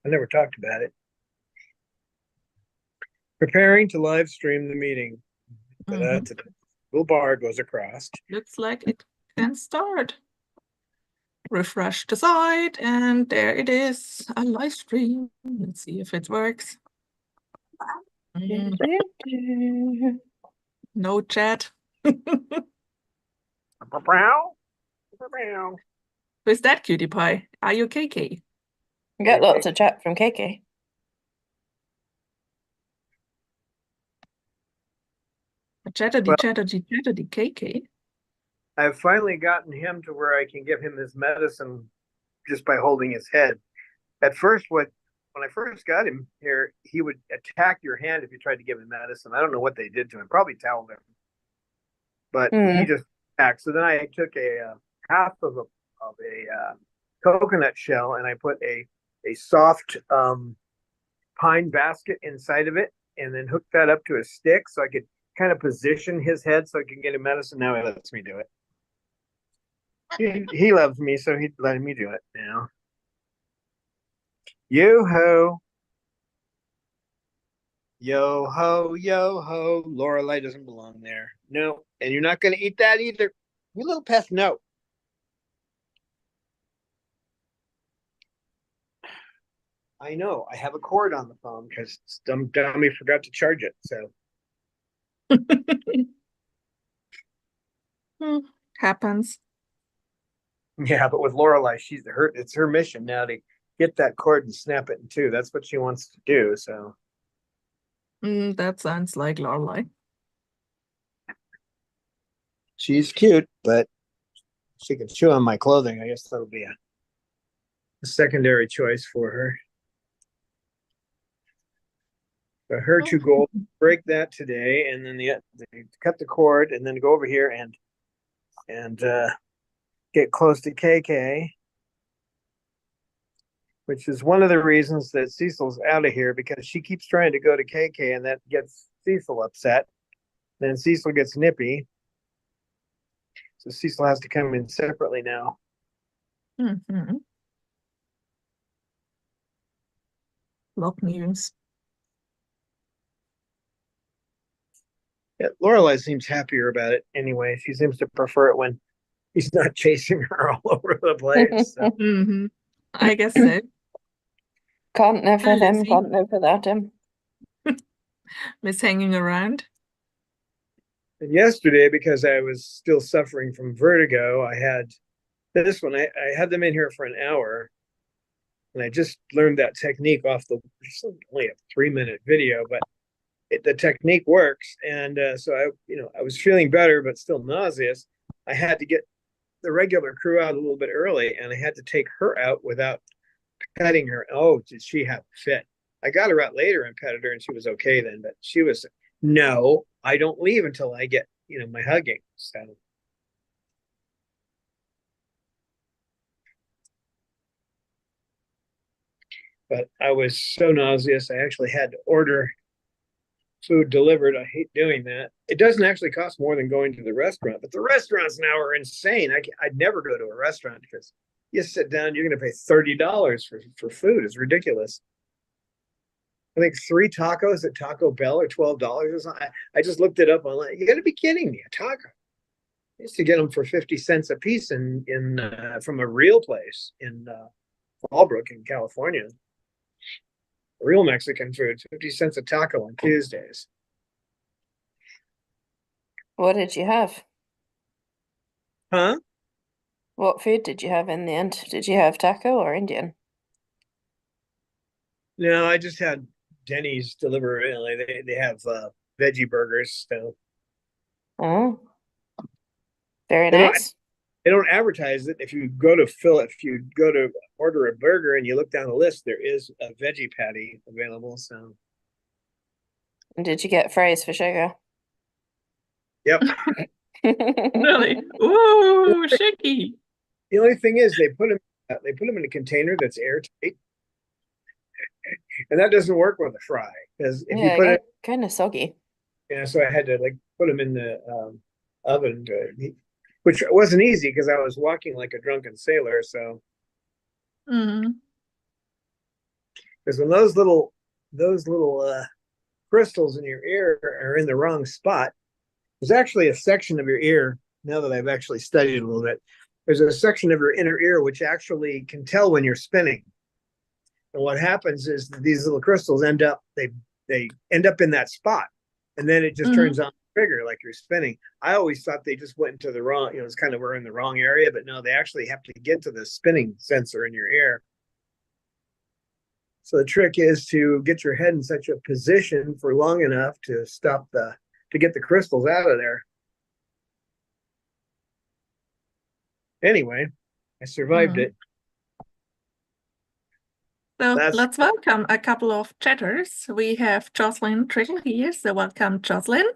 I never talked about it. Preparing to live stream the meeting. Mhm. Little bar goes across. Looks like it can start. Refresh the site, and there it is, a live stream. Let's see if it works. No chat. Who's that, cutie pie? Are you KK? Get lots of chat from KK. Chatterty, chatterty, chatterty, KK. I've finally gotten him to where I can give him his medicine just by holding his head. At first, when I first got him here, he would attack your hand if you tried to give him medicine. I don't know what they did to him. Probably toweled him, but he just attacked. So then I took a half of a coconut shell and I put a soft pine basket inside of it, and then hooked that up to a stick so I could kind of position his head so I can get him medicine. Now he lets me do it. He loves me, so he's letting me do it now. Yo ho. Yo ho, yo ho. Lorelei doesn't belong there. No. And you're not going to eat that either. You little pest, no. I know. I have a cord on the phone because some dummy forgot to charge it. So. Happens. Yeah, but with Lorelei, it's her mission now to get that cord and snap it in two. That's what she wants to do. So. That sounds like Lorelei. She's cute, but she can chew on my clothing. I guess that'll be a secondary choice for her. But her two goals: break that today, and then they cut the cord, and then go over here and get close to KK, which is one of the reasons that Cecil's out of here, because she keeps trying to go to KK, and that gets Cecil upset. Then Cecil gets nippy. So Cecil has to come in separately now. Log news. Yeah, Lorelei seems happier about it anyway. She seems to prefer it when he's not chasing her all over the place. So. I guess so. Can't live with him, can't live without him. Miss hanging around. And yesterday, because I was still suffering from vertigo, I had this one. I had them in here for an hour, and I just learned that technique off only a 3-minute video, but the technique works. And so I was feeling better, but still nauseous. I had to get the regular crew out a little bit early, and I had to take her out without petting her. Oh, did she have a fit? I got her out later and petted her, and she was okay then. But she was, no, I don't leave until I get my hugging. So. But I was so nauseous, I actually had to order food delivered. I hate doing that. It doesn't actually cost more than going to the restaurant, but the restaurants now are insane. I'd never go to a restaurant because you sit down, you're going to pay $30 for food. It's ridiculous. I think 3 tacos at Taco Bell are $12 or something. I just looked it up online. You got to be kidding me! A taco. I used to get them for 50 cents a piece from a real place in Fallbrook in California. Real Mexican food, 50 cents a taco on Tuesdays. What did you have? Huh? What food did you have in the end? Did you have taco or Indian? No, I just had Denny's deliver. They have veggie burgers. So. Oh, very nice. They don't advertise it. If you go to order a burger and you look down the list, there is a veggie patty available. So. And did you get fries for sugar? Yep. Really? Ooh, shaky. The only thing is they put them in a container that's airtight, and that doesn't work with a fry because if you put it kind of soggy. Yeah, so I had to put them in the oven which wasn't easy because I was walking like a drunken sailor. So Because when those little crystals in your ear are in the wrong spot, there's actually a section of your ear. Now that I've actually studied it a little bit, there's a section of your inner ear which actually can tell when you're spinning. And what happens is these little crystals they end up in that spot, and then it just turns on the trigger like you're spinning. I always thought they just went into the wrong, it's kind of we're in the wrong area, but no, they actually have to get to the spinning sensor in your ear. So the trick is to get your head in such a position for long enough to get the crystals out of there. Anyway, I survived it. So let's welcome a couple of chatters. We have Jocelyn Trickle here, so welcome Jocelyn.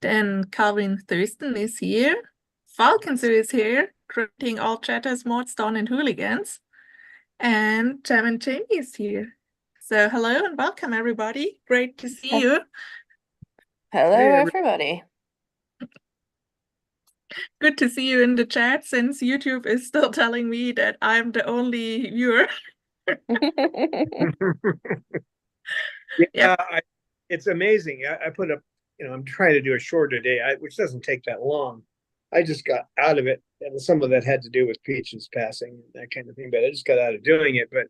Then Calvin Thurston is here. Falconsu is here, greeting all chatters, Mordstone and hooligans. And Jam and Jamie is here. So hello and welcome everybody. Great to see you. Hello, everybody. Good to see you in the chat, since YouTube is still telling me that I'm the only viewer. It's amazing. I put up, I'm trying to do a shorter day, which doesn't take that long. I just got out of it, and some of that had to do with Peaches passing and that kind of thing, but I just got out of doing it. But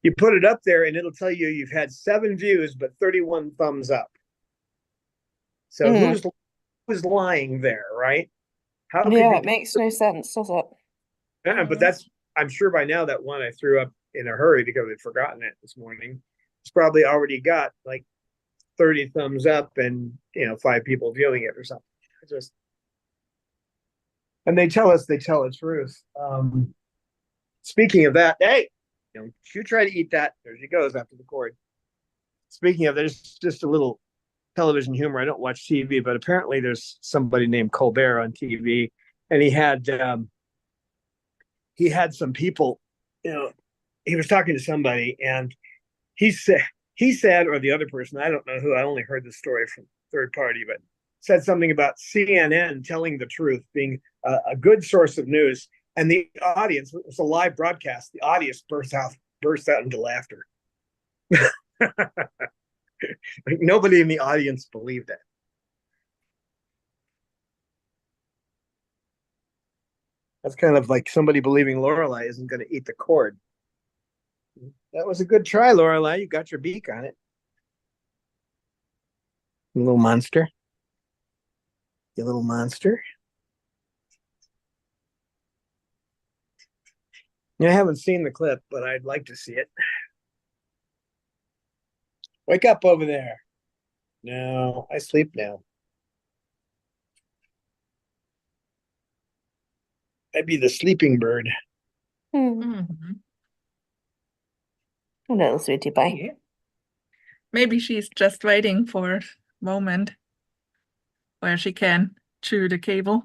you put it up there and it'll tell you you've had 7 views but 31 thumbs up. So who's lying there, right? It makes no sense, does it? But I'm sure by now that one I threw up in a hurry because I'd forgotten it this morning. It's probably already got like 30 thumbs up and 5 people viewing it or something. And they tell the truth. Speaking of that, hey, you try to eat that. There she goes after the cord. Speaking of, there's just a little television humor. I don't watch TV, but apparently there's somebody named Colbert on TV, and he had some people. He was talking to somebody, and he said, or the other person, I don't know who. I only heard the story from third party, but said something about CNN telling the truth, being a good source of news. And the audience, it was a live broadcast, the audience burst out into laughter. Like nobody in the audience believed it. That's kind of like somebody believing Lorelai isn't going to eat the cord. That was a good try, Lorelai. You got your beak on it. You little monster. You little monster. I haven't seen the clip, but I'd like to see it. Wake up over there. No, I sleep now. I'd be the sleeping bird. Mm-hmm. A little sweetie pie. Maybe she's just waiting for a moment where she can chew the cable.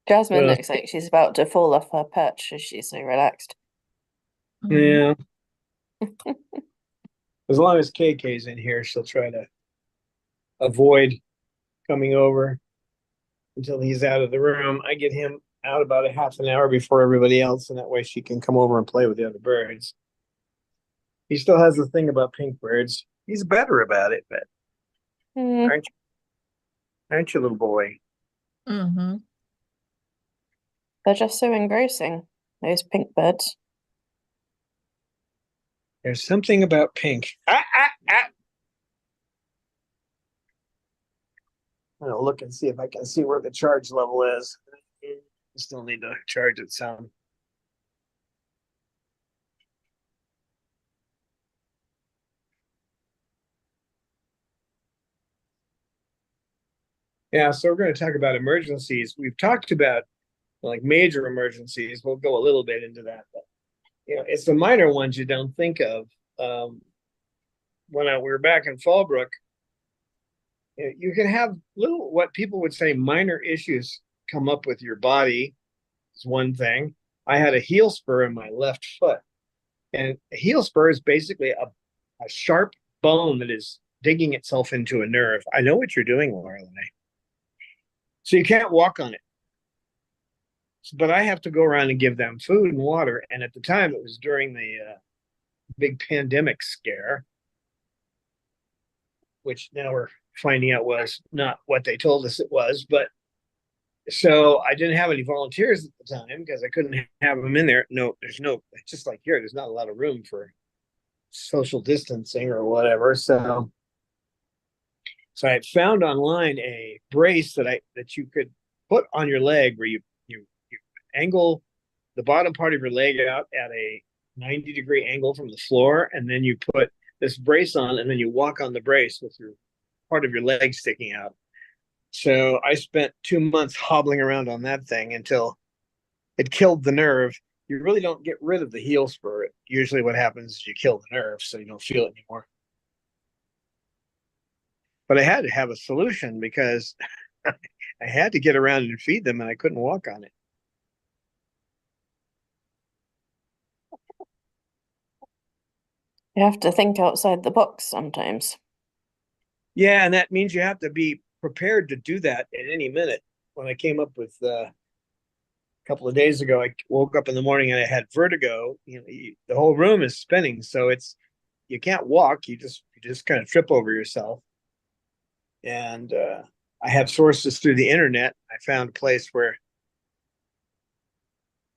Jasmine looks like she's about to fall off her perch as she's so relaxed. Yeah. As long as KK's in here, she'll try to avoid coming over until he's out of the room. I get him out about a half an hour before everybody else, and that way she can come over and play with the other birds. He still has the thing about pink birds. He's better about it, but aren't you, little boy? Mm-hmm. They're just so engrossing, those pink birds. There's something about pink. I'm gonna look and see if I can see where the charge level is. Still need to charge it some. Yeah, so we're going to talk about emergencies. We've talked about like major emergencies. We'll go a little bit into that, but it's the minor ones you don't think of. When we were back in Fallbrook, you can have little, what people would say, minor issues come up with your body. Is one thing. I had a heel spur in my left foot, and a heel spur is basically a sharp bone that is digging itself into a nerve. I know what you're doing, Lorelai. So you can't walk on it. but I have to go around and give them food and water. And at the time, it was during the big pandemic scare, which now we're finding out was not what they told us it was. But so I didn't have any volunteers at the time because I couldn't have them in there. No, there's no, just like here, there's not a lot of room for social distancing or whatever. So I found online a brace that you could put on your leg where you angle the bottom part of your leg out at a 90-degree angle from the floor, and then you put this brace on, and then you walk on the brace with your part of your leg sticking out. So I spent 2 months hobbling around on that thing until it killed the nerve. You really don't get rid of the heel spur. Usually what happens is you kill the nerve, so you don't feel it anymore. But I had to have a solution because I had to get around and feed them, and I couldn't walk on it. You have to think outside the box sometimes. Yeah, and that means you have to be prepared to do that at any minute. When I came up with a couple of days ago, I woke up in the morning and I had vertigo. The whole room is spinning, so you can't walk. You just kind of trip over yourself. And I have sources through the internet. I found a place where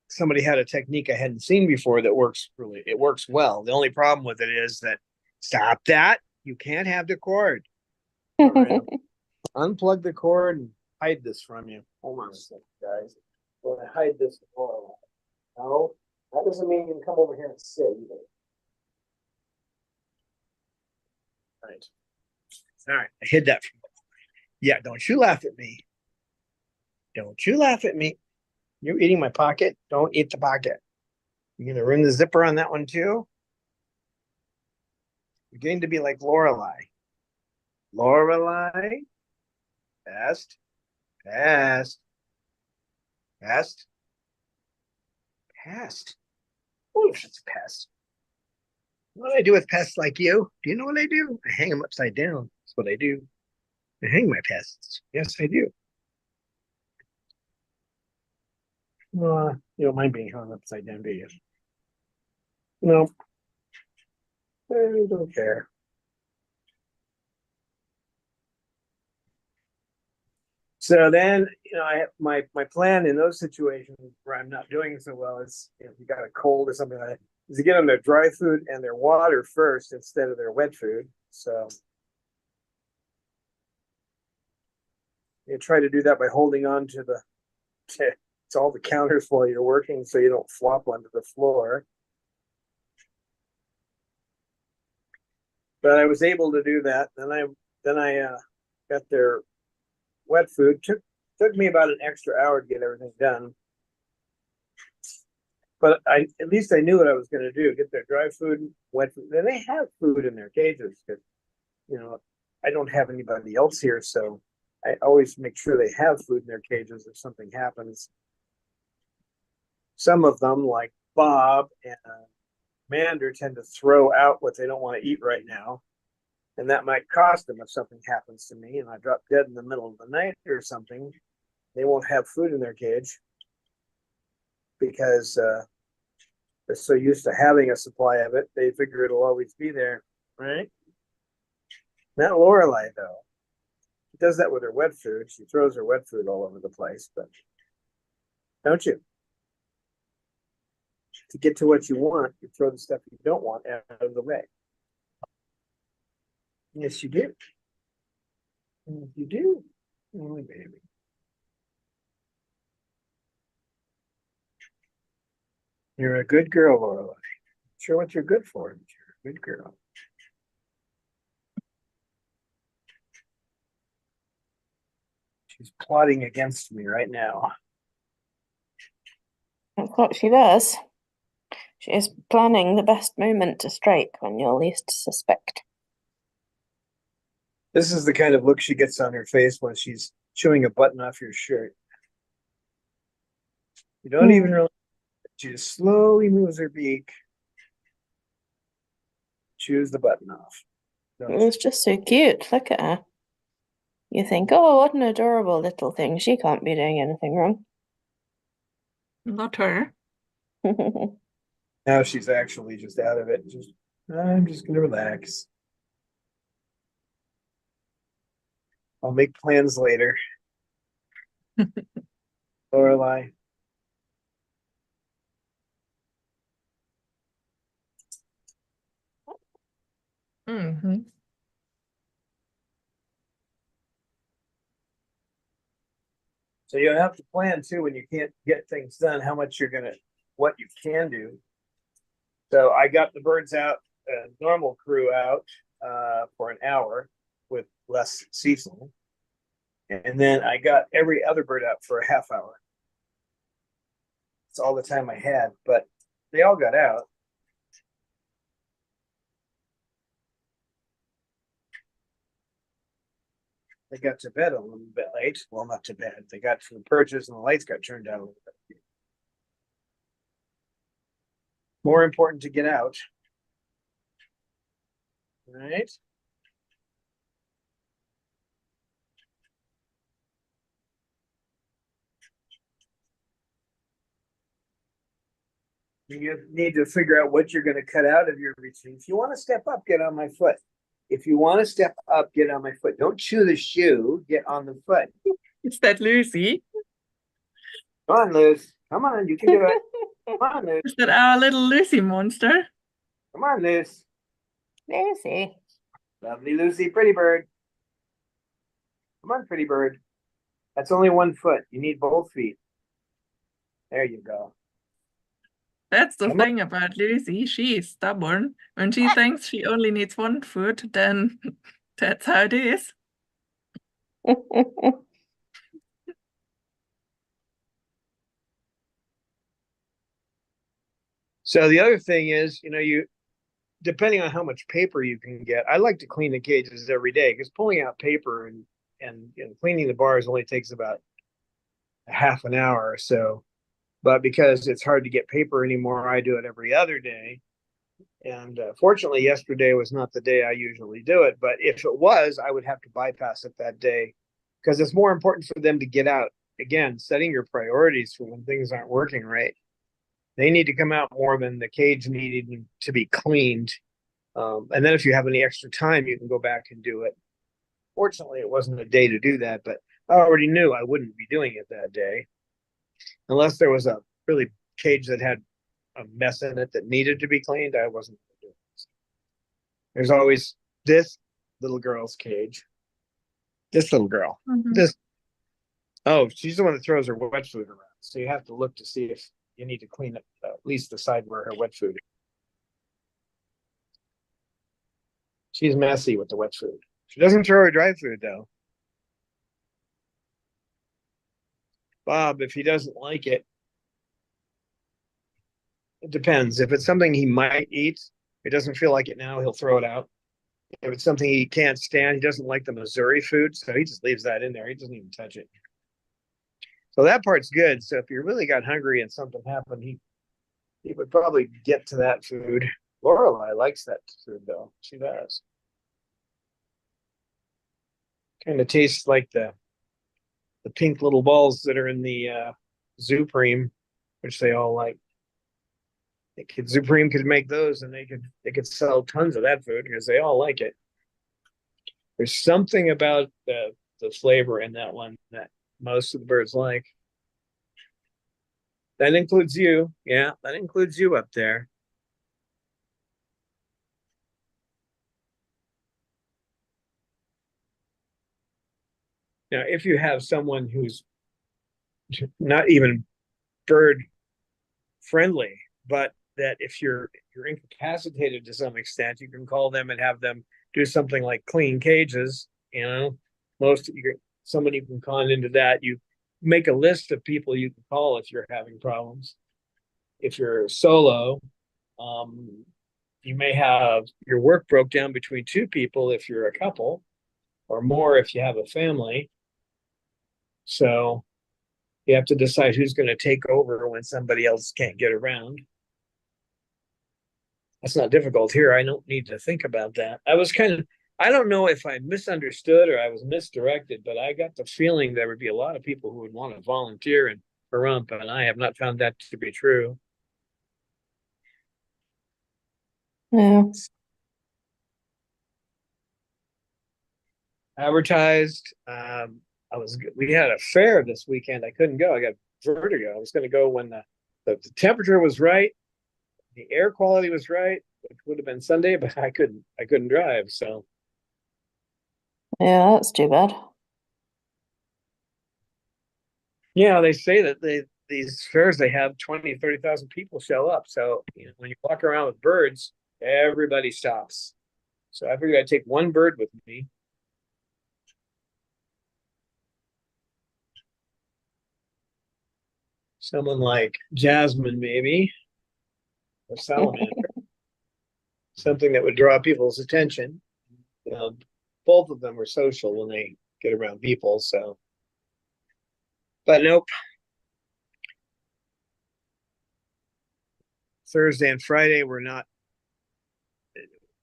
somebody had a technique I hadn't seen before that works well. The only problem with it is that stop that. You can't have the cord. Unplug the cord and hide this from you. Hold on a second, guys. I'm going to hide this before. No, that doesn't mean you can come over here and sit either. Right. All right. I hid that from you. Yeah, don't you laugh at me. Don't you laugh at me. You're eating my pocket. Don't eat the pocket. You're going to ruin the zipper on that one too? You're getting to be like Lorelei. Lorelei. Past. Past. Past. Past. Oh, it's past. What do I do with pests like you? Do you know what I do? I hang them upside down. That's what I do. I hang my pests. Yes, I do. You don't mind being hung upside down, do you? No. I don't care. So then, I have my plan in those situations where I'm not doing so well is if you got a cold or something like that, is to get them their dry food and their water first instead of their wet food. So you try to do that by holding on to all the counters while you're working so you don't flop onto the floor. But I was able to do that. Then I got their wet food. Took me about an extra hour to get everything done. But at least I knew what I was going to do: get their dry food, wet food. Then they have food in their cages because, I don't have anybody else here, so I always make sure they have food in their cages if something happens. Some of them, like Bob and Mander, tend to throw out what they don't want to eat right now. And that might cost them if something happens to me and I drop dead in the middle of the night or something. They won't have food in their cage because they're so used to having a supply of it. They figure it'll always be there, right? Not Lorelei, though. She does that with her wet food. She throws her wet food all over the place, but don't you? To get to what you want, you throw the stuff you don't want out of the way. Yes, you do. You do. Oh, baby. You're a good girl, Lorelei. Sure what you're good for, but you're a good girl. She's plotting against me right now. That's what she does. She is planning the best moment to strike when you'll least suspect. This is the kind of look she gets on her face when she's chewing a button off your shirt. You don't even realize she just slowly moves her beak, chews the button off. It's just so cute. Look at her. You think, oh, what an adorable little thing. She can't be doing anything wrong. Not her. Now she's actually just out of it. I'm just gonna relax. I'll make plans later. Lorelai. Hmm. So you have to plan too when you can't get things done, how much what you can do. So I got the birds out, normal crew out for an hour with less Cecil. And then I got every other bird out for a half hour. It's all the time I had, but they all got out. They got to bed a little bit late. Well, not to bed. They got to the perches and the lights got turned down a little bit. More important to get out. All right. You need to figure out what you're going to cut out of your routine. If you want to step up, get on my foot. If you want to step up, get on my foot. Don't chew the shoe, get on the foot. Is that Lucy? Come on, Luz. Come on, you can do it. Come on, Luz. Is that our little Lucy monster? Come on, Luz. Lucy. Lovely Lucy, pretty bird. Come on, pretty bird. That's only one foot. You need both feet. There you go. That's the Come on. thing about Lucy. She is stubborn. When she thinks she only needs one foot, then that's how it is. So the other thing is, depending on how much paper you can get, I like to clean the cages every day because pulling out paper and cleaning the bars only takes about a half an hour or so. But because it's hard to get paper anymore, I do it every other day. And fortunately, yesterday was not the day I usually do it. But if it was, I would have to bypass it that day because it's more important for them to get out. Again, setting your priorities for when things aren't working right. They need to come out more than the cage needed to be cleaned. And then if you have any extra time, you can go back and do it. Fortunately, it wasn't a day to do that, but I already knew I wouldn't be doing it that day unless there was a really cage that had a mess in it that needed to be cleaned. I wasn't doing it. There's always this little girl's cage. This little girl. This. Oh, she's the one that throws her wet food around. So you have to look to see if you need to clean up at least the side where her wet food is. She's messy with the wet food. She doesn't throw her dry food though. Bob, if he doesn't like it, it depends. If it's something he might eat, he doesn't feel like it now, he'll throw it out. If it's something he can't stand, he doesn't like the Missouri food, so he just leaves that in there. He doesn't even touch it. So that part's good. So if you really got hungry and something happened, he would probably get to that food. Lorelai likes that food though. She does. Kind of tastes like the pink little balls that are in the Zupreme, which they all like. Zupreme could make those, and they could sell tons of that food because they all like it. There's something about the flavor in that one that most of the birds like. That includes you. Yeah, that includes you up there. Now, if you have someone who's not even bird friendly, but that if you're incapacitated to some extent, you can call them and have them do something like clean cages. Somebody you can con into that. You make a list of people you can call if you're having problems. If you're solo, you may have your work broke down between two people if you're a couple, or more if you have a family. So you have to decide who's going to take over when somebody else can't get around. That's not difficult here. I don't need to think about that. I don't know if I misunderstood or I was misdirected, but I got the feeling there would be a lot of people who would want to volunteer and rump, and I have not found that to be true. Yeah. Advertised. We had a fair this weekend. I couldn't go. I got vertigo. I was going to go when the temperature was right, the air quality was right, which would have been Sunday, but I couldn't drive. So Yeah, that's too bad. yeah, they say that these fairs they have 20, 30,000 people show up. So when you walk around with birds, everybody stops. So I figured I'd take one bird with me. Someone like Jasmine, maybe, or salamander, something that would draw people's attention. Both of them are social when they get around people. So, but nope. Thursday and Friday were not.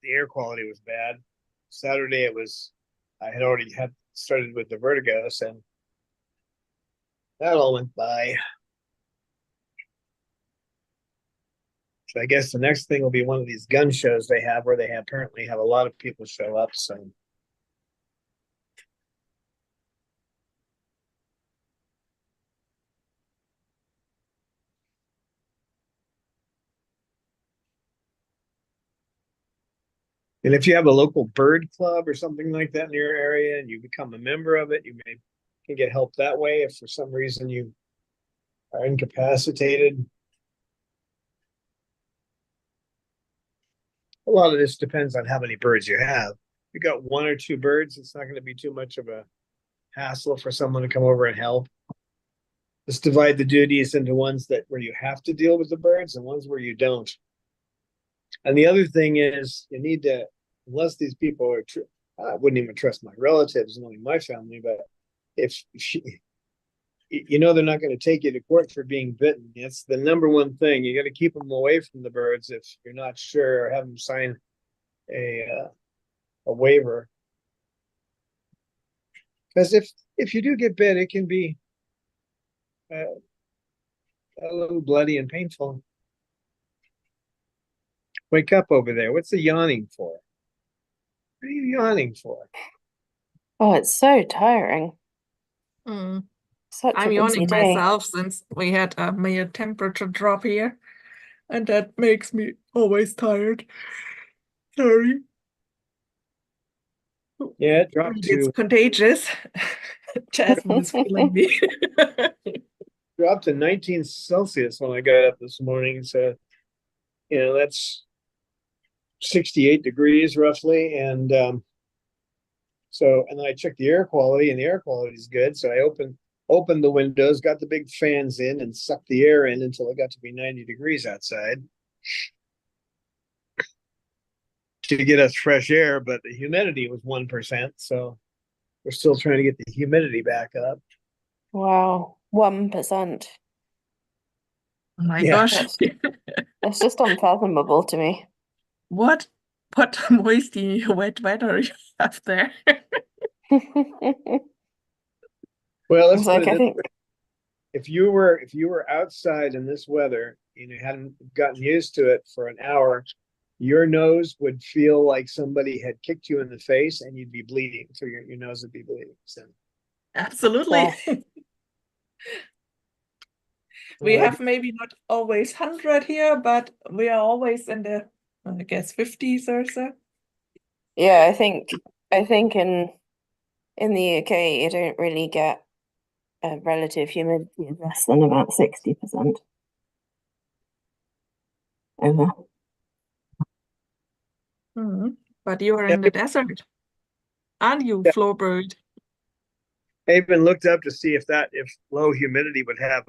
The air quality was bad. Saturday it was. I had already had started with the vertigo, so that all went by. So I guess the next thing will be one of these gun shows they have, where they apparently have a lot of people show up. So. And if you have a local bird club or something like that in your area and you become a member of it, can get help that way if for some reason you are incapacitated. A lot of this depends on how many birds you have. If you got one or two birds, it's not going to be too much of a hassle for someone to come over and help. Just divide the duties into ones where you have to deal with the birds and ones where you don't. And the other thing is you need to, unless these people are true, I wouldn't even trust my relatives, only my family, but if they're not going to take you to court for being bitten. It's the number one thing. You got to keep them away from the birds if you're not sure, or have them sign a waiver. Because if you do get bit, it can be a little bloody and painful. Wake up over there. What's the yawning for? What are you yawning for? Oh, it's so tiring. Mm. Such I'm a busy yawning day. myself since we had a mild temperature drop here, and that makes me always tired. Sorry. Yeah, it dropped It's to contagious. Jasmine is feeling me. 19 Celsius when I got up this morning. So, that's 68 degrees roughly. And and then I checked the air quality, and the air quality is good. So I opened the windows, got the big fans in, and sucked the air in until it got to be 90 degrees outside to get us fresh air. But the humidity was 1%. So we're still trying to get the humidity back up. Wow, 1%. Oh my Yeah. gosh. That's just unfathomable to me. What moisty wet weather you have there? Well, let's It's put like it I this think way. If you were outside in this weather and you hadn't gotten used to it for an hour, your nose would feel like somebody had kicked you in the face and you'd be bleeding. So your nose would be bleeding. So Absolutely. We uh, have maybe not always 100 here, but we are always in the, I guess, 50s or so. yeah, I think in the UK you don't really get a relative humidity of less than about 60% over. But you are in the desert, aren't you, Floorbird? I even looked up to see if low humidity would have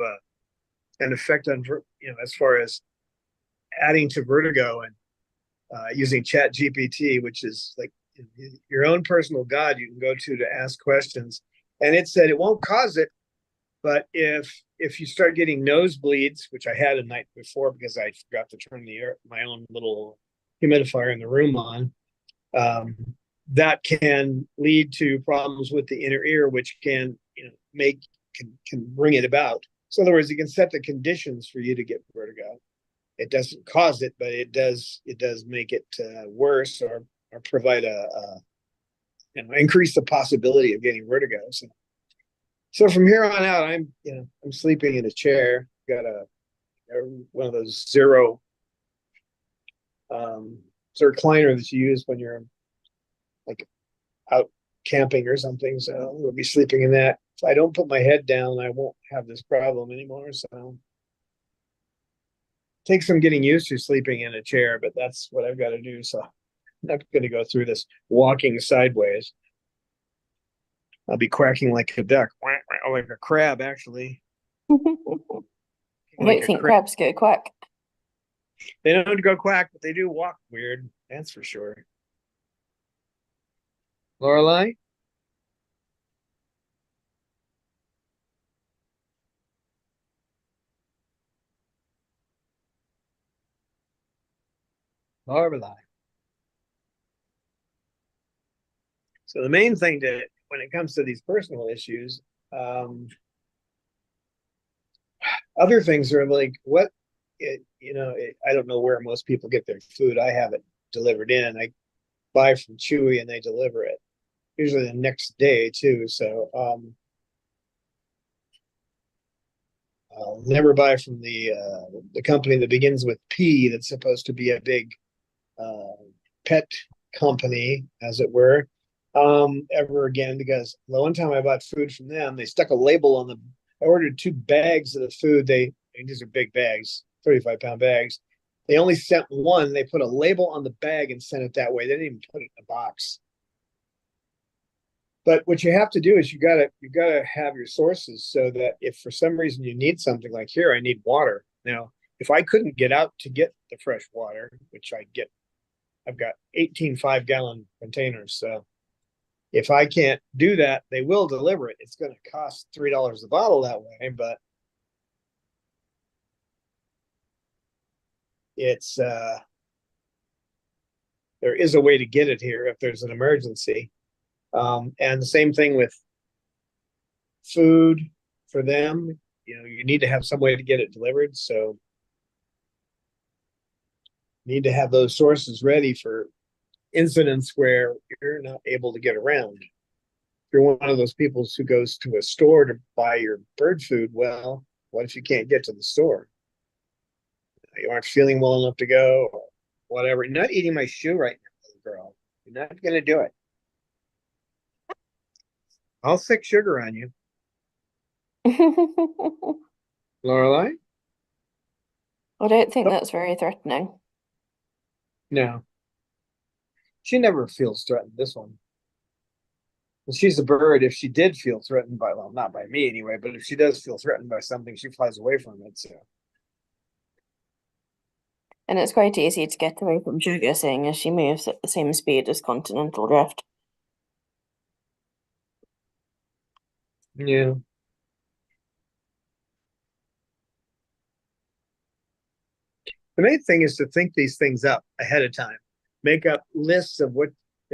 an effect on, as far as adding to vertigo, and using Chat GPT, which is like your own personal god you can go to ask questions. And it said it won't cause it, but if you start getting nosebleeds, which I had a night before because I forgot to turn my own little humidifier in the room on, that can lead to problems with the inner ear, which can bring it about. So in other words, you can set the conditions for you to get vertigo. It doesn't cause it, but it does make it worse, or provide increase the possibility of getting vertigo. So from here on out, I'm sleeping in a chair. Got one of those zero recliner that you use when you're like out camping or something. So we'll be sleeping in that. If I don't put my head down, I won't have this problem anymore. So it takes some getting used to sleeping in a chair, but that's what I've got to do. So I'm not going to go through this walking sideways. I'll be quacking like a duck, or like a crab, actually. I Like don't think crabs go quack. They don't go quack, but they do walk weird. That's for sure. Lorelai? Lorelai. So the main thing when it comes to these personal issues, other things are like I don't know where most people get their food. I have it delivered in. I buy from Chewy and they deliver it usually the next day too. So I'll never buy from the company that begins with P. That's supposed to be a big pet company, as it were, ever again, because the one time I bought food from them, they stuck a label on the. I ordered 2 bags of the food. These are big bags, 35-pound bags. They only sent one. They put a label on the bag and sent it that way. They didn't even put it in a box. But what you have to do is you gotta have your sources, so that if for some reason you need something, like here, I need water. Now, if I couldn't get out to get the fresh water, which I've got 18 5-gallon containers. So if I can't do that, they will deliver it. It's going to cost $3 a bottle that way, but it's there is a way to get it here if there's an emergency. And the same thing with food for them. You need to have some way to get it delivered. So you need to have those sources ready for incidents where you're not able to get around. If you're one of those people who goes to a store to buy your bird food, well, what if you can't get to the store? You aren't feeling well enough to go, or whatever. You're not eating my shoe right now, girl. You're not going to do it. I'll stick sugar on you. Lorelai? I don't think that's very threatening. No. She never feels threatened, this one. She's a bird. If she did feel threatened well, not by me anyway, but if she does feel threatened by something, she flies away from it. So. And it's quite easy to get away from sugar, seeing as she moves at the same speed as continental drift. Yeah. The main thing is to think these things up ahead of time. Make up lists of what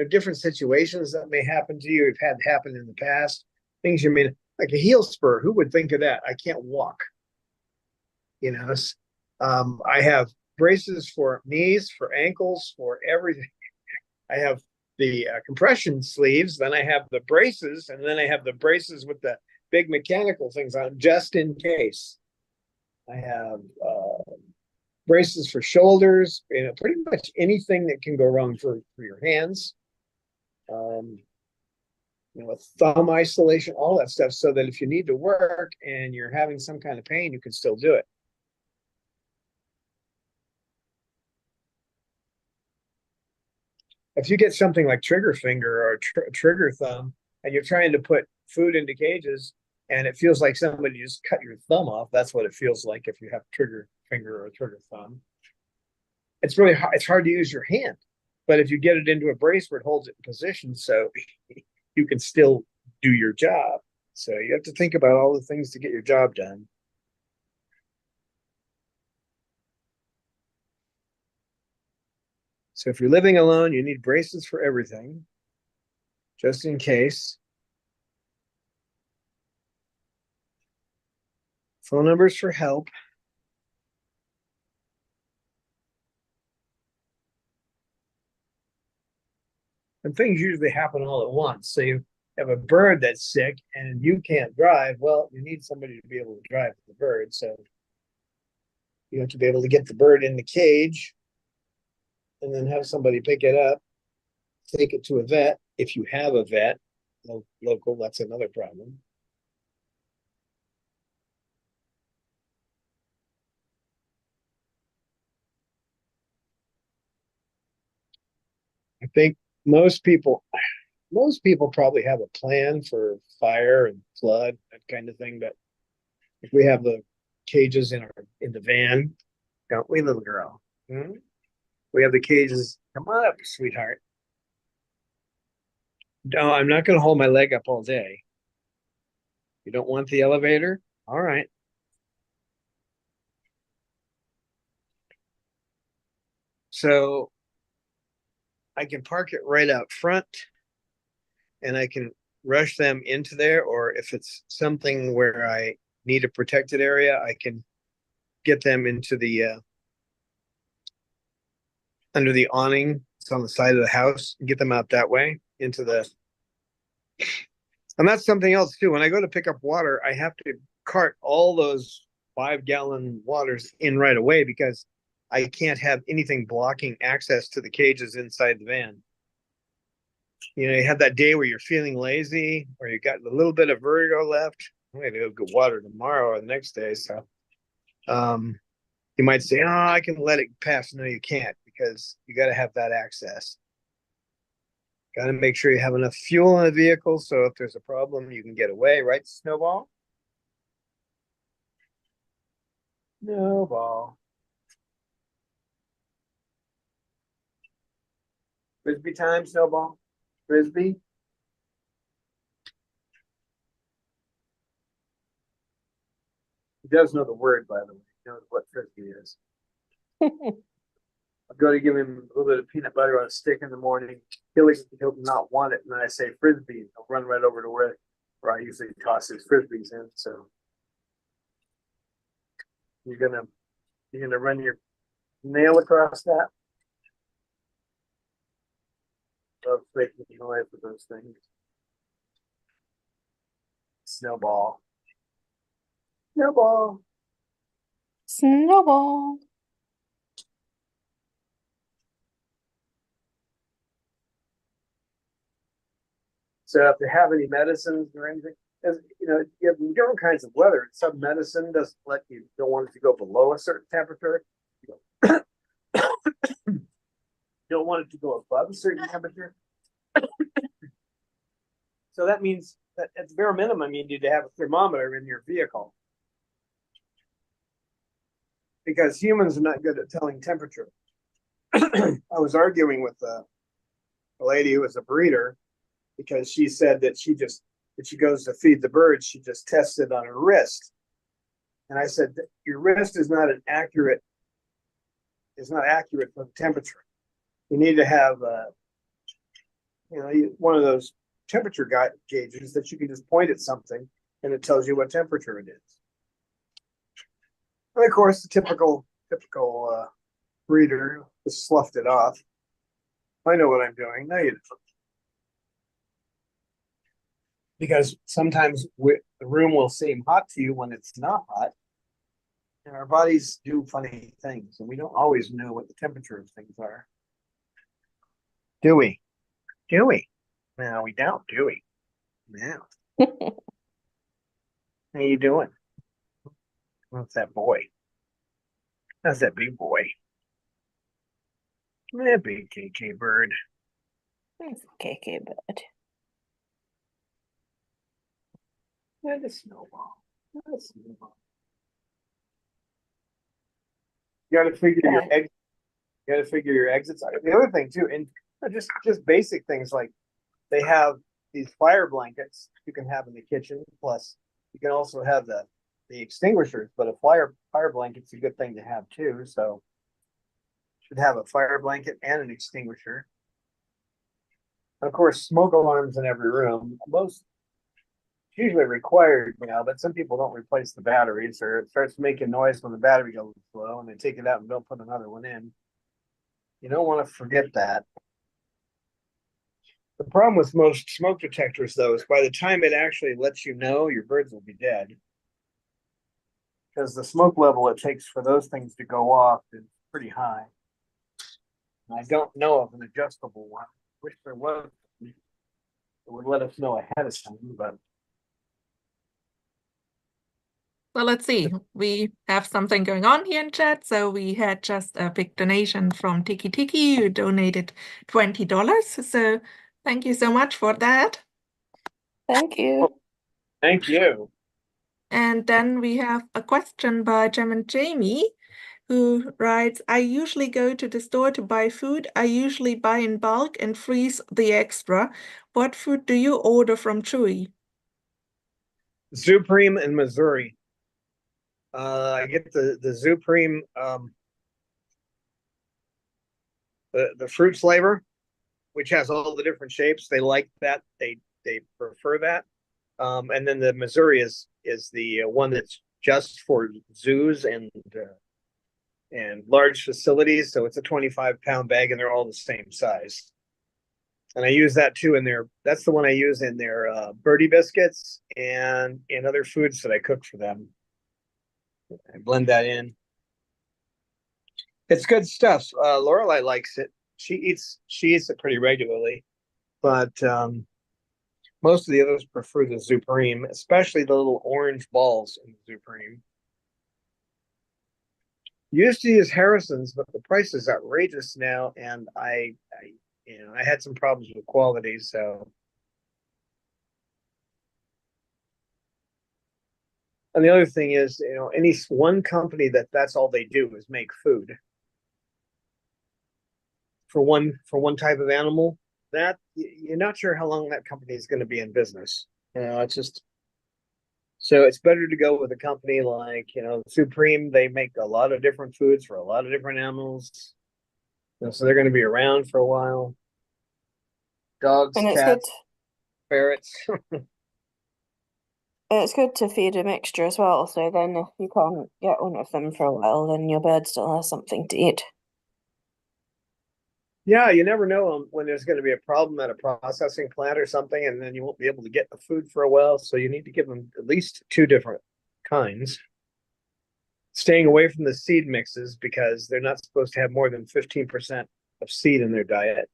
different situations that may happen to you, have had happen in the past, things you may, like a heel spur. Who would think of that? I can't walk. I have braces for knees, for ankles, for everything. I have the compression sleeves, then I have the braces, and then I have the braces with the big mechanical things on, just in case. I have braces for shoulders, pretty much anything that can go wrong for your hands. With thumb isolation, all that stuff, so that if you need to work and you're having some kind of pain, you can still do it. If you get something like trigger finger or trigger thumb, and you're trying to put food into cages, and it feels like somebody just cut your thumb off, that's what it feels like if you have trigger finger or trigger thumb. It's really hard. It's hard to use your hand, but if you get it into a brace where it holds it in position, so you can still do your job. So you have to think about all the things to get your job done. So if you're living alone, you need braces for everything, just in case. Phone numbers for help. And things usually happen all at once. So you have a bird that's sick and you can't drive. Well, you need somebody to be able to drive the bird. So you have to be able to get the bird in the cage and then have somebody pick it up, take it to a vet. If you have a vet local, that's another problem. I think most people probably have a plan for fire and flood, that kind of thing. But if we have the cages in the van, don't we, little girl? Hmm? We have the cages. Come on up, sweetheart. No, I'm not going to hold my leg up all day. You don't want the elevator? All right. So I can park it right out front and I can rush them into there. Or if it's something where I need a protected area, I can get them into the under the awning. It's on the side of the house, get them out that way into the. And that's something else too. When I go to pick up water, I have to cart all those 5-gallon waters in right away because I can't have anything blocking access to the cages inside the van. You know, you have that day where you're feeling lazy or you got a little bit of vertigo left. I'm gonna go get water tomorrow or the next day. So you might say, oh, I can let it pass. No, you can't, because you got to have that access. Got to make sure you have enough fuel in the vehicle, so if there's a problem, you can get away, right, Snowball? Snowball. Frisbee time, Snowball? Frisbee? He does know the word, by the way. He knows what frisbee is. I'll go to give him a little bit of peanut butter on a stick in the morning. He'll not want it, and then I say frisbee, and he'll run right over to where I usually toss his frisbees in. So you're gonna run your nail across that. Love making noise with those things. Snowball. Snowball. Snowball. So if they have any medicines or anything, as you know, you have different kinds of weather. Some medicine doesn't let you, don't want it to go below a certain temperature. You don't want it to go above a certain temperature. So that means that at the bare minimum, you need to have a thermometer in your vehicle. Because humans are not good at telling temperature. I was arguing with a lady who was a breeder because she said that she goes to feed the birds, she just tests it on her wrist. And I said, your wrist is not accurate for the temperature. You need to have one of those temperature gauges that you can just point at something and it tells you what temperature it is. And of course, the typical breeder just sloughed it off. I know what I'm doing. No, you don't. Because sometimes the room will seem hot to you when it's not hot. And our bodies do funny things, and we don't always know what the temperature of things are. Do we? Do we? No, we don't, do we? No. How you doing? What's that boy? That's that big boy. That big KK bird. That's a KK bird. That's a snowball. That's a snowball. You got to figure your exit. You got to figure your exits. The other thing too, and just basic things like they have these fire blankets you can have in the kitchen. Plus, you can also have the extinguishers. But a fire blanket's a good thing to have too. So, should have a fire blanket and an extinguisher. And of course, smoke alarms in every room. usually required now, but some people don't replace the batteries, or it starts making noise when the battery goes low, and they take it out and don't put another one in. You don't want to forget that. The problem with most smoke detectors, though, is by the time it actually lets you know, your birds will be dead. Because the smoke level it takes for those things to go off is pretty high. And I don't know of an adjustable one. Wish there was. It would let us know ahead of time, but Well, let's see. We have something going on here in chat. So we had just a big donation from Tiki Tiki, who donated $20. So thank you so much for that. Thank you. thank you. And then we have a question by Jem and Jamie, who writes, I usually go to the store to buy food. I usually buy in bulk and freeze the extra. What food do you order from Chewy? Supreme in Missouri. I get the Supreme, the fruit flavor, which has all the different shapes. They like that. They prefer that. And then the Missouri is the one that's just for zoos and large facilities. So it's a 25-pound bag, and they're all the same size. And I use that too in their. That's the one I use in their birdie biscuits and in other foods that I cook for them. I blend that in. It's good stuff. Lorelai likes it. She eats it pretty regularly, but most of the others prefer the Supreme, especially the little orange balls in the Supreme. Used to use Harrison's, but the price is outrageous now, and I had some problems with quality, so. And the other thing is, any one company that's all they do is make food for one type of animal, that you're not sure how long that company is going to be in business. It's just. So it's better to go with a company like, Supreme. They make a lot of different foods for a lot of different animals. So they're going to be around for a while. Dogs, And it's cats, ferrets. it's good to feed a mixture as well. So then if you can't get one of them for a while, then your bird still has something to eat. Yeah, you never know when there's going to be a problem at a processing plant or something, and then you won't be able to get the food for a while. So you need to give them at least two different kinds. Staying away from the seed mixes, because they're not supposed to have more than 15% of seed in their diet.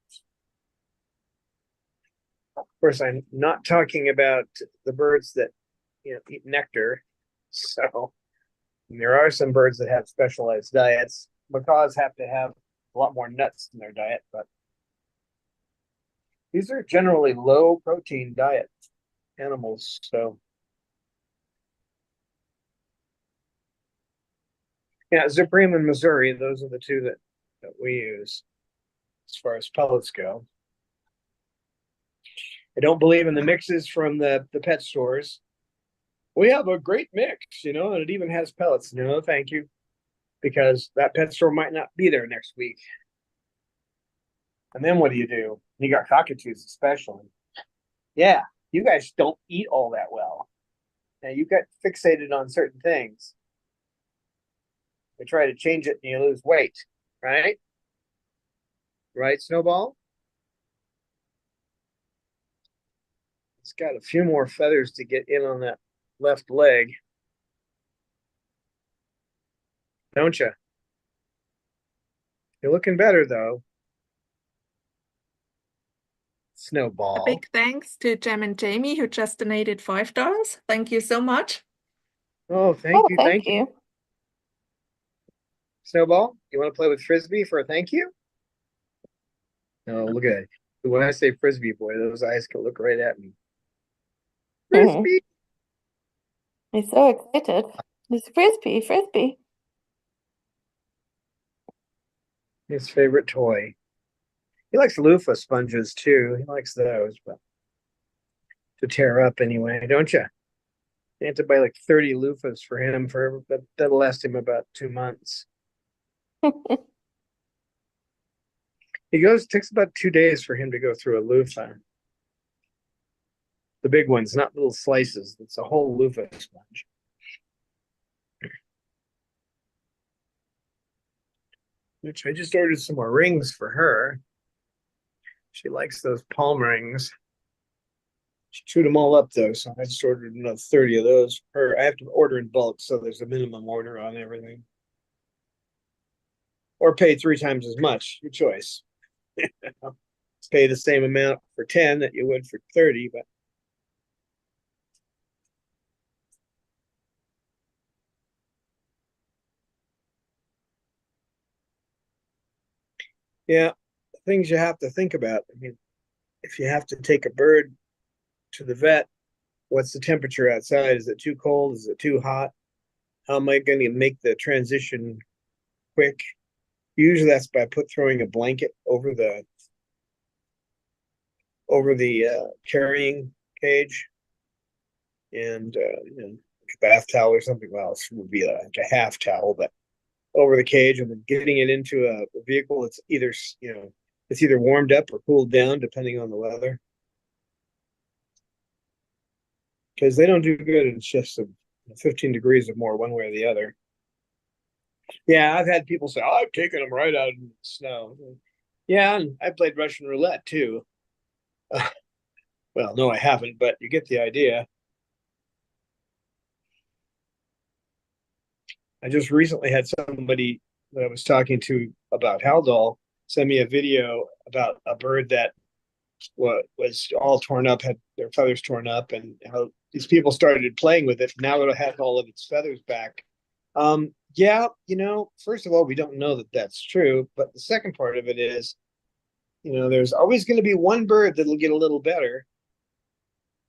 Of course, I'm not talking about the birds that eat nectar. So there are some birds that have specialized diets. Macaws have to have a lot more nuts in their diet, but these are generally low protein diet animals. So yeah, Supreme and Missouri, those are the two that we use as far as pellets go. I don't believe in the mixes from the pet stores. We have a great mix, and it even has pellets. No, thank you, because that pet store might not be there next week. And then what do? You got cockatoos, especially. Yeah, you guys don't eat all that well. Now you got fixated on certain things. You try to change it and you lose weight, right? Right, Snowball? It's got a few more feathers to get in on that left leg. Don't you? You're looking better, though. Snowball. A big thanks to Jem and Jamie, who just donated $5. Thank you so much. Oh, thank you. Thank you. Snowball, you want to play with Frisbee for a thank you? Oh, look at it. When I say Frisbee boy, those eyes can look right at me. Frisbee. He's so excited. It's Frisbee. His favorite toy. He likes loofah sponges too. He likes those, but to tear up anyway, don't you? You have to buy like 30 loofahs for him but that'll last him about 2 months. Takes about 2 days for him to go through a loofah. The big ones, not little slices. It's a whole loofah sponge. Which I just ordered some more rings for her. She likes those palm rings. She chewed them all up though, so I just ordered another 30 of those. Her, I have to order in bulk, so there's a minimum order on everything. Or pay 3 times as much, your choice. Pay the same amount for 10 that you would for 30, but yeah, things you have to think about. I mean, if you have to take a bird to the vet, what's the temperature outside? Is it too cold? Is it too hot? How am I going to make the transition quick? Usually that's by throwing a blanket over the carrying cage and a bath towel or something. Well, it would be like a half towel, but over the cage and then getting it into a vehicle. It's either warmed up or cooled down depending on the weather. Because they don't do good in shifts of 15 degrees or more, one way or the other. Yeah, I've had people say, "Oh, I've taken them right out in the snow." Yeah, and I played Russian roulette too. Well, no, I haven't, but you get the idea. I just recently had somebody that I was talking to about Haldol send me a video about a bird that was all torn up, had their feathers torn up, and how these people started playing with it. Now it has all of its feathers back. Yeah, first of all, we don't know that that's true, but the second part of it is, there's always going to be one bird that'll get a little better.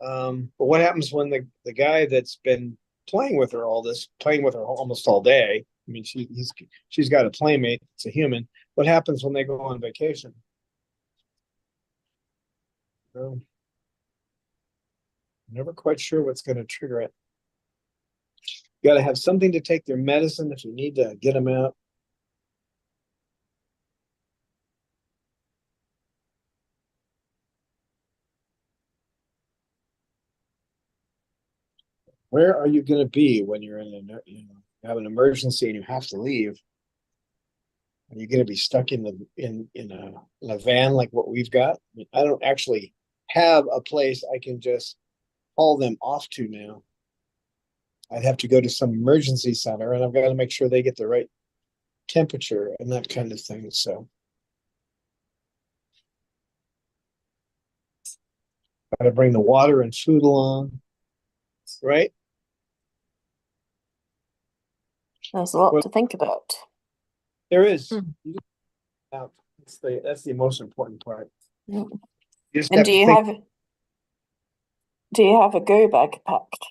But what happens when the guy that's been playing with her almost all day? I mean, she's got a playmate. It's a human. What happens when they go on vacation? Never quite sure what's going to trigger it. You got to have something to take their medicine if you need to get them out. Where are you going to be when you're you have an emergency and you have to leave? Are you going to be stuck in a van like what we've got? I mean, I don't actually have a place I can just haul them off to now. I'd have to go to some emergency center, and I've got to make sure they get the right temperature and that kind of thing. So, got to bring the water and food along, right? There's a lot to think about. There is. That's the most important part. And do you have a go bag packed?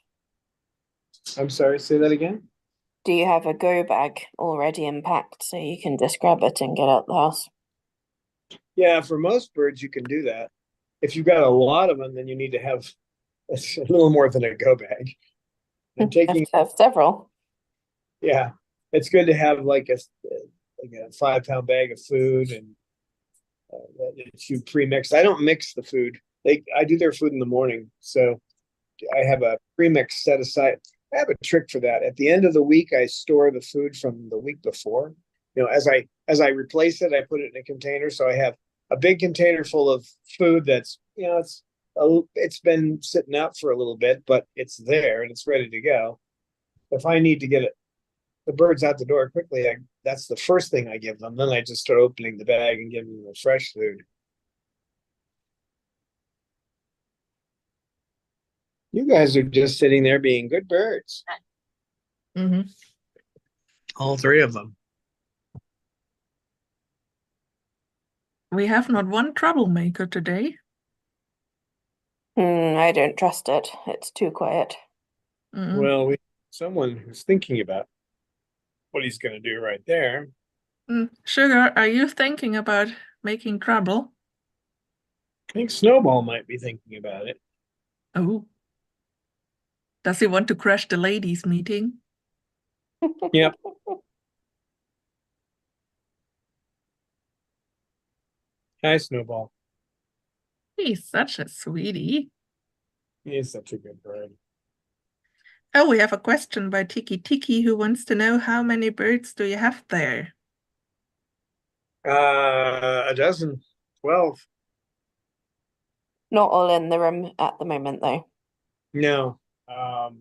I'm sorry, say that again. Do you have a go bag already unpacked so you can just grab it and get out the house? Yeah, for most birds, you can do that. If you've got a lot of them, then you need to have a little more than a go bag. And You have to have several. Yeah, it's good to have like a 5-pound bag of food and that you pre-mix. I don't mix the food. I do their food in the morning, so I have a pre-mix set aside. I have a trick for that. At the end of the week, I store the food from the week before. As I replace it, I put it in a container. So I have a big container full of food that's it's been sitting out for a little bit, but it's there and it's ready to go. If I need to get the birds out the door quickly, that's the first thing I give them. Then I just start opening the bag and giving them the fresh food. You guys are just sitting there being good birds. Mm-hmm. All 3 of them. We have not one troublemaker today. I don't trust it. It's too quiet. Well, we someone who's thinking about what he's going to do right there. Sugar, are you thinking about making trouble? I think Snowball might be thinking about it. Oh. Does he want to crash the ladies' meeting? Yep. Hi, Snowball. He's such a sweetie. He's such a good bird. Oh, we have a question by Tiki Tiki who wants to know how many birds do you have there? A dozen, 12. Not all in the room at the moment, though. No. Babalu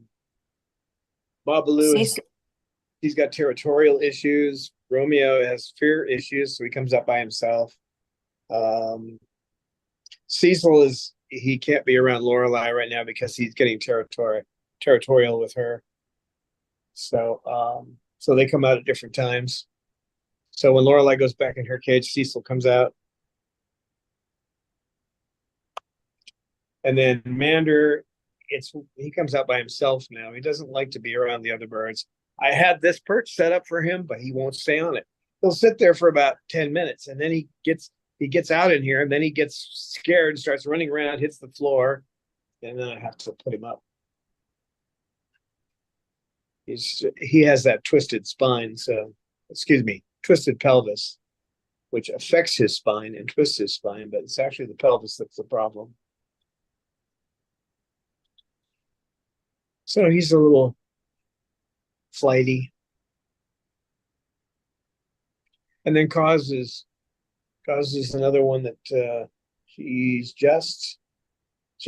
has Cecil, he's got territorial issues. Romeo has fear issues, so he comes up by himself. Um, Cecil he can't be around Lorelei right now because he's getting territorial with her. So they come out at different times. So when Lorelei goes back in her cage, Cecil comes out. And then Mander, he comes out by himself now. He doesn't like to be around the other birds. I had this perch set up for him, but he won't stay on it. He'll sit there for about 10 minutes and then he gets out in here and then he gets scared and starts running around, hits the floor, and then I have to put him up. He has that twisted spine, twisted pelvis, which affects his spine and twists his spine, but it's actually the pelvis that's the problem. So he's a little flighty. And then causes another one that she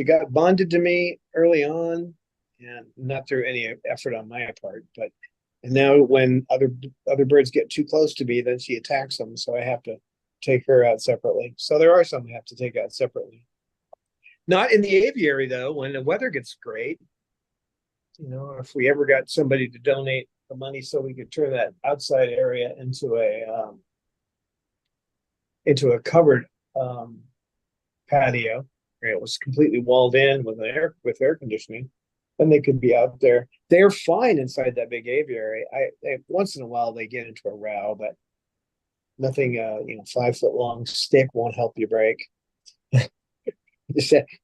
got bonded to me early on, and not through any effort on my part, and now when other birds get too close to me, then she attacks them, so I have to take her out separately. So there are some I have to take out separately. Not in the aviary though. When the weather gets great, if we ever got somebody to donate the money so we could turn that outside area into a covered patio, it was completely walled in with air conditioning, then they could be out there. They're fine inside that big aviary. Once in a while they get into a row, but nothing 5-foot long stick won't help you break. You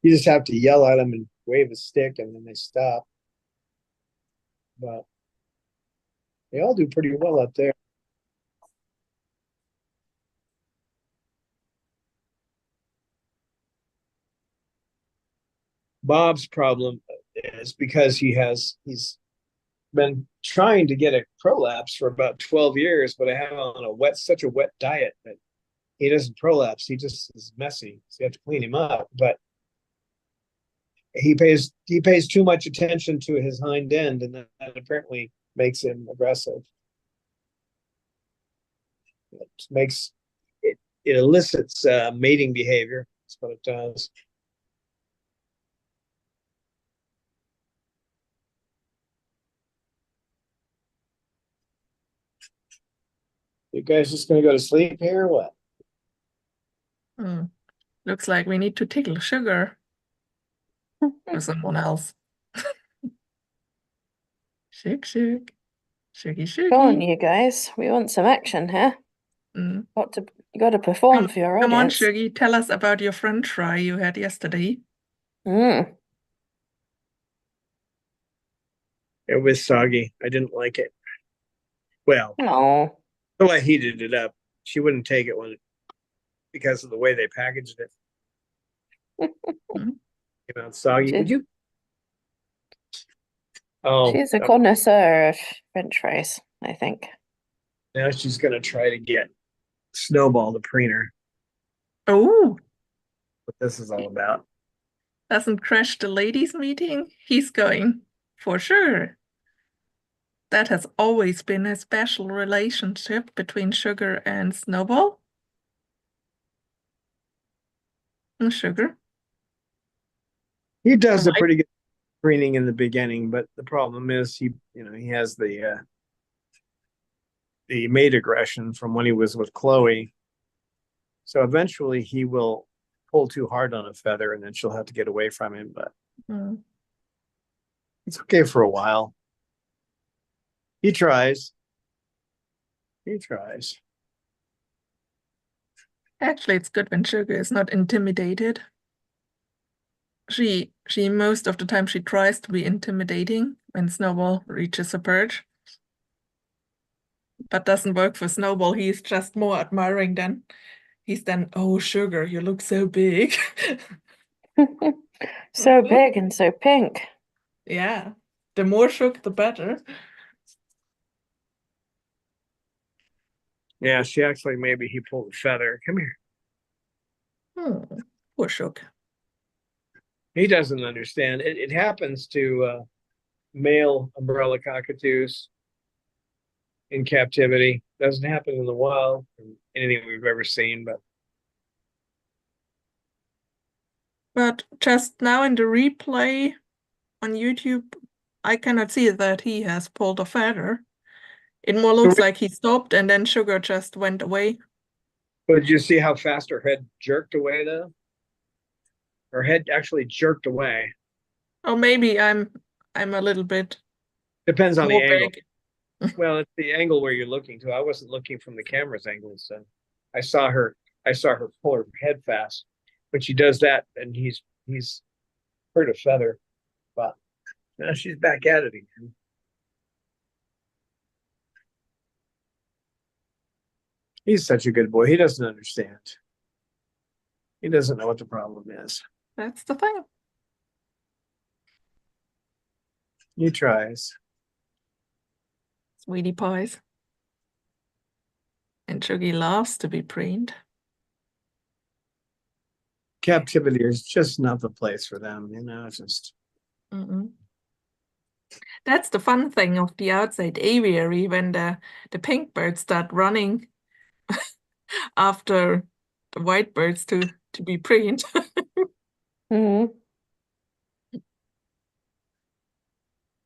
just have to yell at them and wave a stick and then they stop. But they all do pretty well up there. Bob's problem is because he's been trying to get a prolapse for about 12 years, but I have him on such a wet diet that he doesn't prolapse. He just is messy. So you have to clean him up. But he pays too much attention to his hind end, and that apparently makes him aggressive. It elicits mating behavior. That's what it does. You guys just gonna go to sleep here or what? Looks like we need to tickle Sugar or someone else. Shug, shug. Shuggy, shuggy. Go on, you guys. We want some action here. You got to perform for your Come on, audience. Shuggy. Tell us about your French fry you had yesterday. Mm. It was soggy. I didn't like it. Well, No. until I heated it up, she wouldn't take it because of the way they packaged it. It's soggy. Would you? Oh, she's a connoisseur of French fries, I think. Now she's gonna try to get Snowball to preen her. Oh, What this is all about. Doesn't crash the ladies' meeting? He's going, for sure. That has always been a special relationship between Sugar and Snowball. Sugar. He does a pretty good preening in the beginning, but the problem is he has the mate aggression from when he was with Chloe. So eventually he will pull too hard on a feather and then she'll have to get away from him, but it's okay for a while. He tries. Actually, it's good when Sugar is not intimidated. She most of the time she tries to be intimidating when Snowball reaches a perch. But doesn't work for Snowball. He's just more admiring than he's then, oh, Sugar, you look so big. So big and so pink. Yeah, the more shook, the better. Yeah, she actually, maybe he pulled a feather. Come here. Poor shook. He doesn't understand. It happens to male umbrella cockatoos in captivity. Doesn't happen in the wild, anything we've ever seen, But just now in the replay on YouTube, I cannot see that he has pulled a feather. It more looks like he stopped and then Sugar just went away. but did you see how fast her head jerked away though? Her head actually jerked away. Or maybe I'm a little bit Depends on the more angle. big. Well, it's the angle where you're looking to. I wasn't looking from the camera's angle, so I saw her pull her head fast. When she does that, and he's hurt a feather. But now she's back at it again. He's such a good boy. He doesn't understand. He doesn't know what the problem is. That's the thing. He tries. Sweetie pies. And Sugar loves to be preened. Captivity is just not the place for them, It's just. That's the fun thing of the outside aviary when the pink birds start running after the white birds to be preened. Mm-hmm.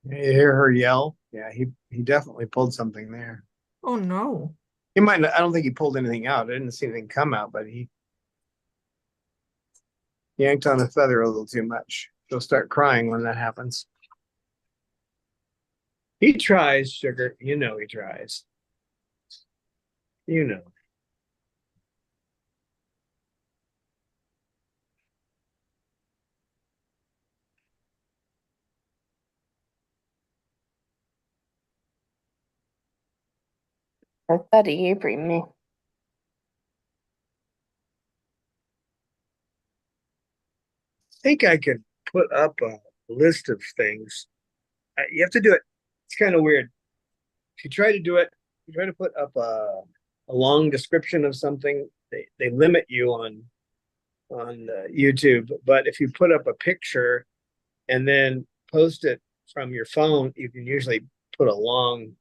You hear her yell? Yeah, he definitely pulled something there. Oh no. He might not, I don't think he pulled anything out. I didn't see anything come out, but he yanked on the feather a little too much. She'll start crying when that happens. He tries, Sugar. He tries. You know. How far do you bring me? I think I could put up a list of things. You have to do it. It's kind of weird. If you try to do it, you try to put up a long description of something, they limit you on YouTube. But if you put up a picture and then post it from your phone, you can usually put a long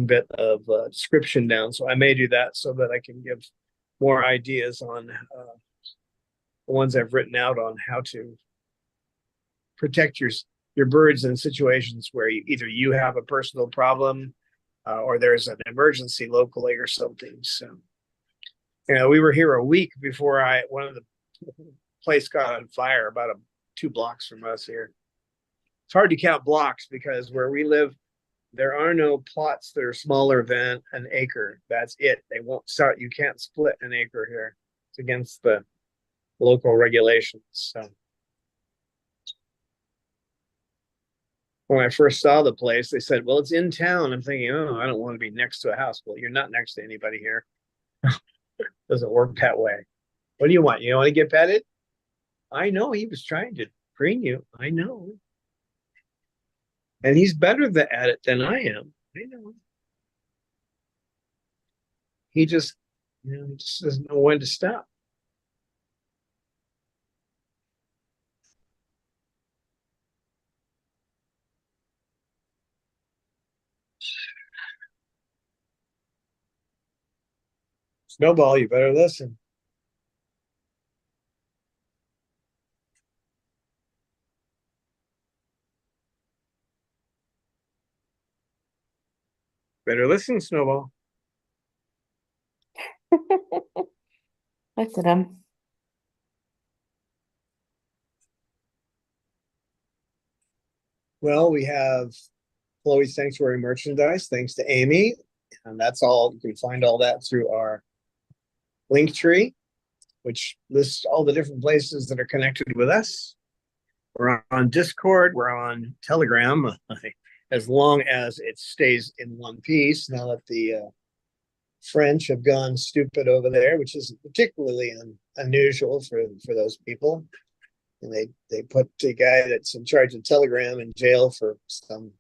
bit of description down. So I may do that so that I can give more ideas on the ones I've written out on how to protect your birds in situations where either you have a personal problem or there's an emergency locally or something. So, we were here a week before one of the place got on fire about 2 blocks from us here. It's hard to count blocks because where we live, there are no plots that are smaller than an acre. That's it. They won't start. You can't split an acre here. It's against the local regulations. So when I first saw the place, they said, well, it's in town. I'm thinking, oh, I don't want to be next to a house. Well, you're not next to anybody here. Doesn't work that way. What do you want? You want to get petted? I know he was trying to preen you. I know. And he's better at it than I am. I know. He just, he just doesn't know when to stop. Snowball, you better listen. Better listen, Snowball. Look at him. Well, we have Chloe's Sanctuary merchandise, thanks to Amy. And that's all. You can find all that through our link tree, which lists all the different places that are connected with us. We're on Discord, we're on Telegram, as long as it stays in one piece. Now that the French have gone stupid over there, which is particularly unusual for those people. And they put the guy that's in charge of Telegram in jail for some,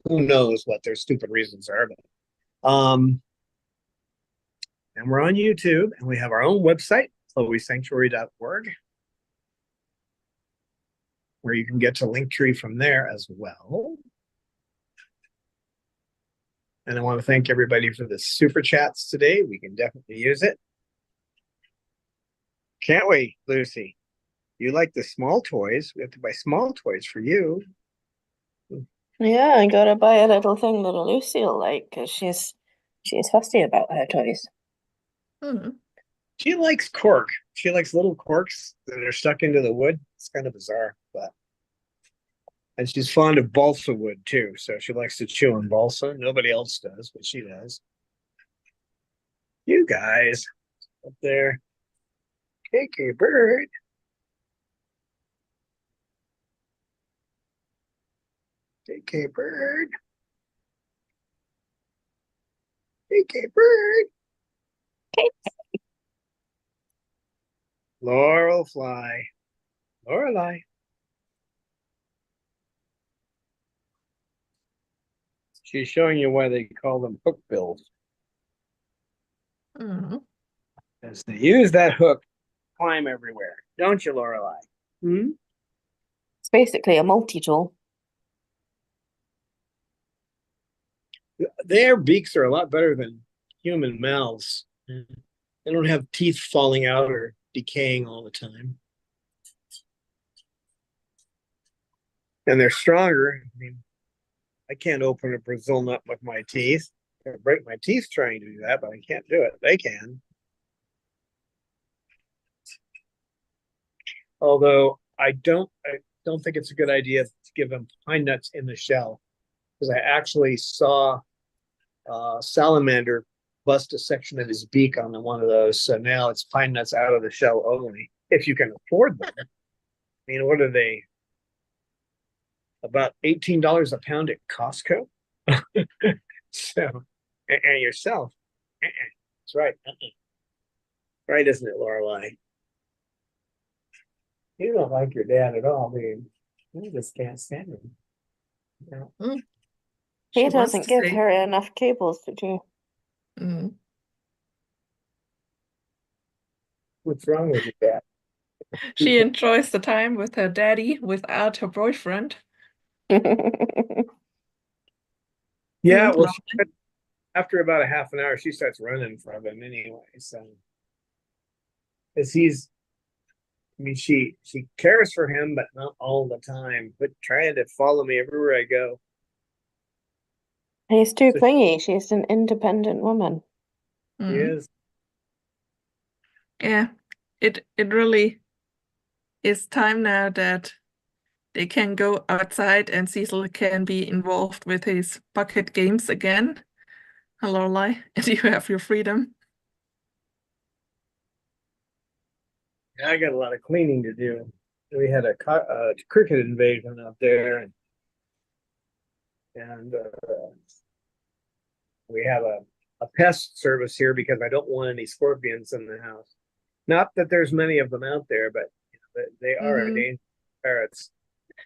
who knows what their stupid reasons are. But and we're on YouTube, and we have our own website, chloesanctuary.org, where you can get to Linktree from there as well. And I want to thank everybody for the super chats today. We can definitely use it. Can't we, Lucy? You like the small toys. We have to buy small toys for you. Yeah, I gotta buy a little thing that Lucy will like, because she's fussy about her toys. She likes cork. She likes little corks that are stuck into the wood. It's kind of bizarre, but and she's fond of balsa wood too. So she likes to chew on balsa. Nobody else does, but she does. You guys up there. KK bird. KK bird. KK bird. Laurel fly. Lorelei. She's showing you why they call them hook bills. As they use that hook, climb everywhere. Don't you, Lorelei? It's basically a multi-tool. Their beaks are a lot better than human mouths. They don't have teeth falling out or decaying all the time. And they're stronger. I mean, I can't open a Brazil nut with my teeth. I break my teeth trying to do that, but I can't do it. They can. Although I don't think it's a good idea to give them pine nuts in the shell, because I actually saw salamander bust a section of his beak on one of those. So now it's pine nuts out of the shell only, if you can afford them. I mean, what are they? About $18 a pound at Costco. So, and yourself. That's right. Right, isn't it, Lorelei? You don't like your dad at all, do you? You just can't stand him. No. He doesn't give her enough cables to do. What's wrong with your dad? She enjoys the time with her daddy without her boyfriend. Yeah, well, after about a half an hour, she starts running from him anyway. So, because I mean, she cares for him, but not all the time. But trying to follow me everywhere I go. He's too clingy. She's an independent woman. She is. Yeah, it really is time now that they can go outside and Cecil can be involved with his bucket games again. Hello, Lai, and you have your freedom. Yeah, I got a lot of cleaning to do. We had a cricket invasion out there, and we have a pest service here because I don't want any scorpions in the house. Not that there's many of them out there, but they are a dangerous parrots.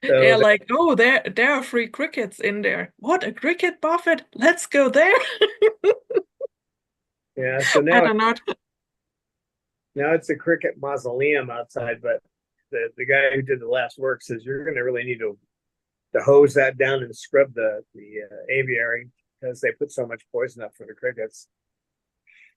So they're like, oh, there are 3 crickets in there. What, a cricket buffet? Let's go there. Yeah, so now I don't know. Now it's a cricket mausoleum outside, but the guy who did the last work says you're going to really need to hose that down and scrub the aviary, because they put so much poison up for the crickets.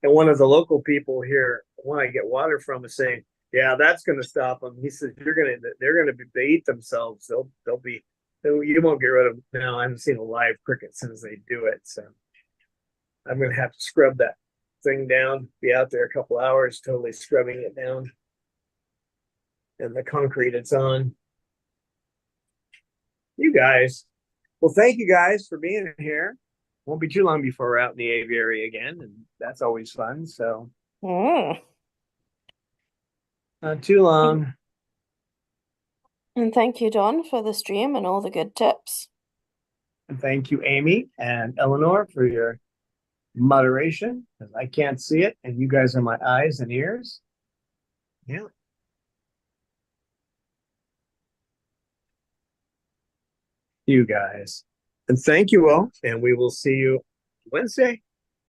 And one of the local people here, when I get water from, is saying, "Yeah, that's going to stop them." He says, they eat themselves. You won't get rid of them." Now, I haven't seen a live cricket since they do it, so I'm going to have to scrub that thing down. Be out there a couple hours, totally scrubbing it down, and the concrete it's on. You guys, well, thank you guys for being here. Won't be too long before we're out in the aviary again, and that's always fun. So, not too long. And thank you, Don, for the stream and all the good tips. And thank you, Amy and Eleanor, for your moderation, because I can't see it, and you guys are my eyes and ears. Yeah. You guys. And thank you all. And we will see you Wednesday.